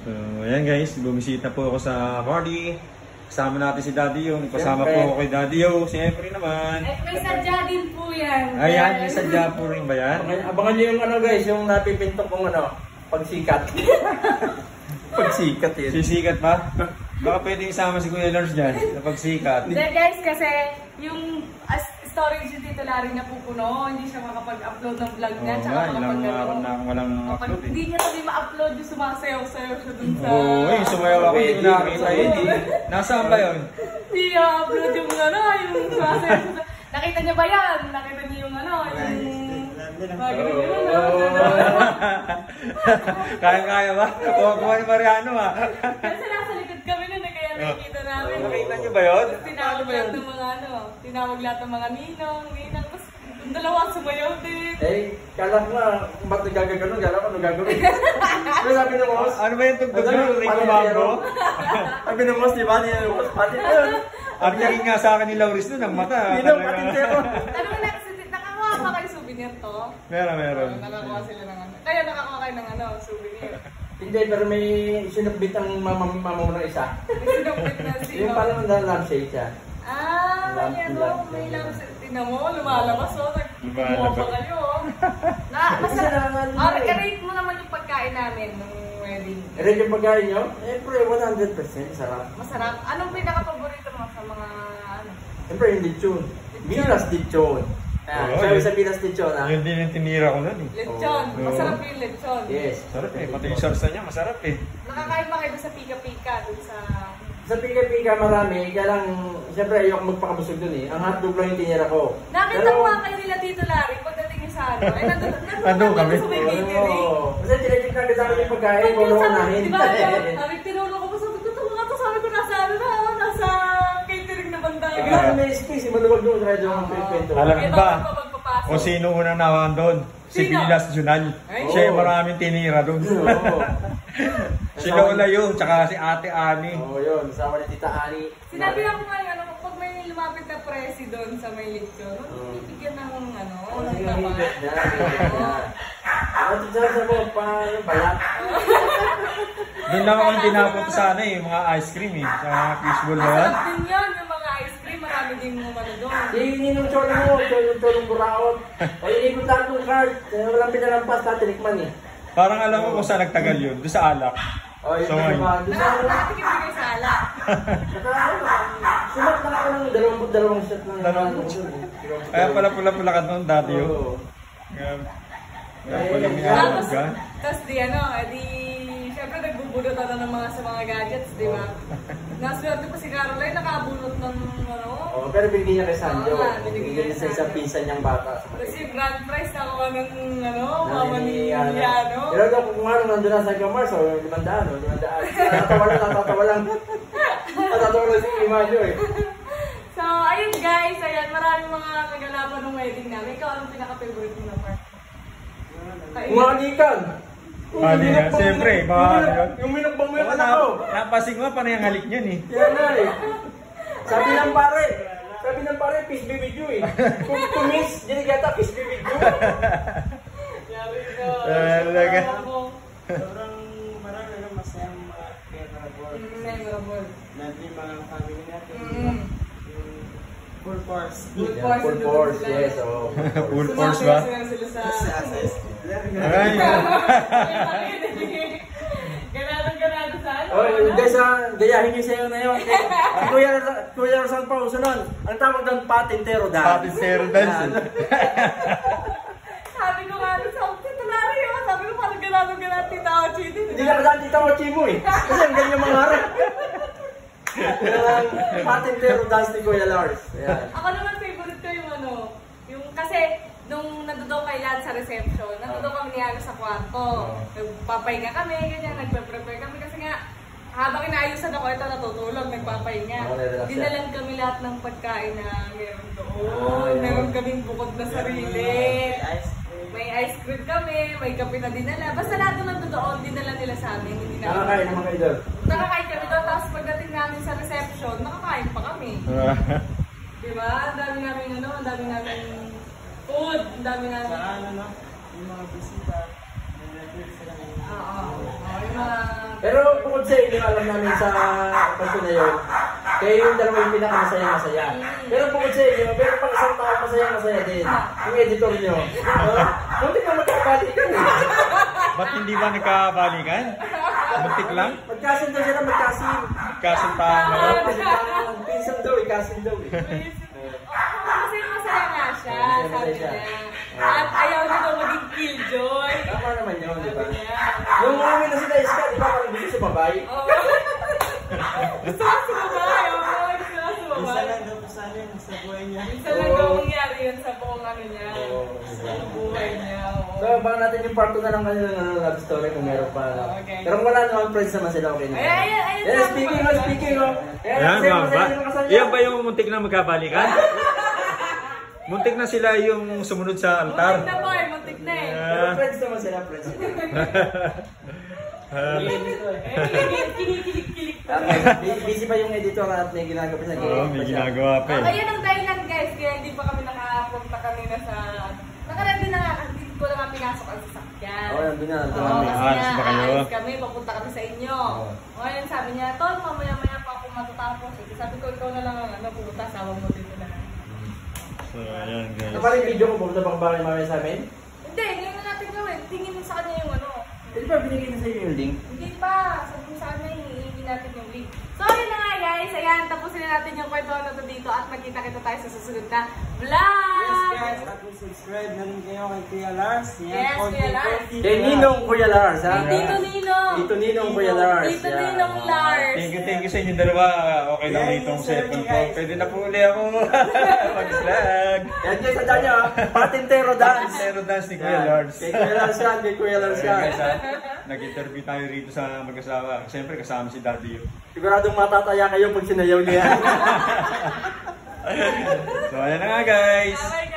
So, ayan guys, bumisita po ako sa party. Kasama natin si Daddy Yo. Kasama po ako kay Daddy Yo. Siyempre naman. Eh, may sadya din po yan. Ayan, may sadya po rin ba yan? Abangan nyo yung ano guys, yung napipinto kong ano, pagsikat. Pagsikat yun. Sisikat ba? Baka pwedeng isama si Kuya Lars dyan sa pagsikat. Hindi guys, kasi yung storage yung Tito Larry na pupuno, hindi siya makapag-upload ng vlog niya. Oo nga, ilang araw na akong walang upload eh. Hindi niya sabi ma-upload yung sumasayaw-sayaw siya dun sa... Oo, sumayaw ako, hindi ko nakakita yun. Nasaan ba yun? Hindi niya upload yung ano, yung sumasayaw siya. Nakita niya ba yan? Nakita niya yung ano, yung... Kaya-kaya ba? O, kuha ni Mariano ah. Kasi nasa likod kami nun, kaya nakikita namin. Nakita niyo ba yun? Tinawag lahat ng mga ano, tinawag lahat ng mga ninong, tapos yung dalawa sumayaw din. Eh, kala ko nga, kung ba't nagagano'n, kala ko nagagano'n. Pero sabi ng boss, ano ba yung tugtog nyo? Rico Mambo? sabi ng boss, di ba? Ni boss, pati na yun. Ang naging nga sa akin ni Lauris nun, ang mata. Ninong, pati tero. Ano ba nakakuha ka kayo souvenir to? Meron. Nakakuha sila ng ano. Kaya nakakuha kayo ng ano, souvenir. Hindi, pero may sinukbit ang mama mo ng isa. May sinukbit na sino. Yung parang lampshade siya. May ano, may lampshade. Tingnan mo, lumalabas o. Nagkumuha pa kayo. Rate mo naman yung pagkain namin nung wedding. Rate yung pagkain nyo? Eh, pre, 100% sarap. Masarap. Anong pinaka-paborito mo sa mga ano? Siyempre yung lechon. Milas lechon. Sabi sa Milas lechon ha? Yun din yung tinira ko nun eh. Lechon. Masarap yung lechon. Yes. Sarap eh. Pati yung sarsa niya, masarap eh. Nakakain ba kayo sa pika-pika dun sa... Sa pika-pika marami, kaya lang, siyempre ayoko magpakabusog dun eh. Ang hotdog lang yung tinira ko. Nakita mo nga kayo nila Tito Larry pagdating niya sa ano. Ay, nandun kami. sa may catering. Kasi tinigit na agad namin yung pagkain, kung unahin. Diba, sabi, tinulong ko pa, sabi ko, ito nga to, sabi ko, nasa ano na, nasa catering na banda. Kaya may space, maluwag doon sa radyo ng pinto. Alam niyo ba kung sino unang nawan doon? Si Bilas Junal. Siya yung maraming tinira doon. Si Lola yun, tsaka si Ate Ani. Oo, yun. Sama ni Tita Ani. Sinabi ako nga yun, pag may lumapit na presi doon sa may lechon, bigyan ng ano, ng naman. Hibit na. Ano sa mo, paano balat? Doon lang ako yung tinapunta sana eh, mga ice cream eh. Sa mga fishbowl na yan. Masarap din yun, yung mga ice cream, marami din umano doon. Hindi yung cholo mo, yung cholong buraot. O inikot lahat ng card. Walang pinalampas na, tinikman eh. Parang alam mo kung saan nagtagal yun, doon sa alak. O, yun So, naman. Nakatikim din kayo sa ala. Sumat na ako ng dalawang shot ng Kaya pala pula-pula ka doon, dati yun. Kaya pala minalabog ka. Tapos di ano, di, syempre nagbubulot ano ng mga sa mga gadgets, di ba? Naswerte pa si Caroline, nakabulot ng ano. Oh, pero binigyan niya kay Sanjo. Binigyan Binigyan niya sa isang pinsan niyang bata. Kasi grand prize nakuha ng ano, mama ni Ano. Liano. Pero daw kung ano, nandun na sa Gamar, so 500, 500. Natatawa lang. Natatawa lang si Imanyo eh. So, ayun guys, ayan, maraming mga kagalapan ng wedding namin. Ikaw, anong pinaka-favorite mo na part? Umanikan! Mali yan, siyempre, mahal yun. Yung minakbang mo yung anak ko. Napasig mo, paano yung halik niyan eh. Yan na eh. Sabi ng pare, peace be with you eh. Kung tumis, dinigata, peace be with you. Yari ka. Talaga. Sobrang marami na masayang Memorable. natin mga family natin. Yung full force. Full force, yes. Oh. Full force ba? Sila sa... Ay, Ganado sa ano? Oh, guys, gayahin niyo sa'yo na yun. Kuya Rosal pa, usunon. Ang tawag doon, patintero dance. Patintero dance. Sabi ko nga sa Tito Larry, sabi ko parang ganado Tita Ochi. Hindi na kadaan Tita Ochi mo eh. Kasi ang ganyan mga harap. Patintero dance ni Kuya Lars. Ako naman favorite ko yung ano, yung kasi nung nandoon kay lahat sa reception, nandoon kami ni Ano sa kwarto. Nagpapahinga kami, ganyan, nagpe-prepare kami kasi nga habang inaayusan ako, ito natutulog, nagpapahinga. Dinalan kami lahat ng pagkain na meron doon. Meron kaming bukod na sarili. May ice cream kami, may kape na dinala. Basta lahat na nandoon, dinala nila sa amin. Hindi namin. Nakakain naman kayo doon. Nakakain kami doon, tapos pagdating namin sa reception, nakakain pa kami. Diba? Ang dami namin ano, ang dami namin food, ang dami namin. Saka ano, yung mga bisita, nag-refer sila. Oo, yung mga Pero bukod sa inyo, alam namin sa pansin na yun, kayo yung dalawa yung pinakamasaya-masaya. Pero bukod sa inyo, meron pang isang tao masaya-masaya din. Yung editor nyo. Muntik na magkakabalikan eh. Ba't hindi ba nagkabalikan? Muntik lang? Magkasin daw sila, magkasin. Kasintahan na lang. Pinsan daw, ikasin daw eh. Kasi masaya nga siya, sabi niya. At ayaw na daw maging killjoy. Tama naman yun, di ba? Sabi niya. Nung umuwi na sila Iska, di ba? Parang gusto sa babae. Oo. Gusto ka sumabay, oo. Gusto ka Isa sumabay. lang daw sa akin sa buhay niya. Minsan lang daw mangyari yun sa buong ano niya. Sa buhay niya, oo. So, abangan natin yung part 2 na lang kanilang love story kung meron pa. Okay. Pero wala naman friends naman sila, okay naman. Ayun, Speaking of. Ayan, mga ba? Yan ba yung muntik na magkabalikan? Muntik na sila yung sumunod sa altar. Muntik na po, muntik na eh. Pero friends naman sila, friends. Kinikilig-kilig pa. Busy pa yung editor at may ginagawa sa game. Oo, may ginagawa pa Okay, eh. yun ang dahilan guys, kaya hindi pa kami nakapunta kanina sa... Nakarami na nga, hindi ko na nga pinasok ang sasakyan. Oo, nandun na. Oo, nandun na. kasi Aalis nga, ba kayo? aalis kami, papunta kami sa inyo. Oo. Ngayon sabi niya, Tol, mamaya-maya pa ako matatapos. Sabi ko, ikaw na lang ang pupunta, sawa mo dito na lang. So, ayan guys. Ano pa rin video ko, pumunta pa ba kayo mamaya sa amin? Hindi, ngayon na natin gawin. Tingin mo sa kanya yung ano. Hindi ba binigay na sa inyo yung link? Hindi pa, sabi mo sa kanya, hihingi natin yung link. So, yun na nga guys, ayan, tapusin na natin yung kwento na to dito at magkita-kita tayo sa susunod na vlog! Yes guys, at subscribe na rin kayo kay Kuya Lars. Yes, Kuya Lars. Kay Ninong Kuya Lars, ha? Tito Ninong! Tito Ninong Kuya Lars. Tito Yan. Ninong Lars! Thank you sa inyo dalawa. Okay lang Yeah, itong yes, cellphone ko. guys. Pwede na po uli ako mag-vlog. Yan guys, tandaan nyo, ha? Patintero dance. Zero dance ni Kuya Yan. Lars. Kay Kuya Lars yan, kay Kuya Lars Ayan, yan. guys, ha? Nag-interview tayo rito sa mag-asawa. Siyempre kasama si Daddy yun. Siguradong matataya kayo pag sinayaw niya. So ayan na nga guys. Bye guys!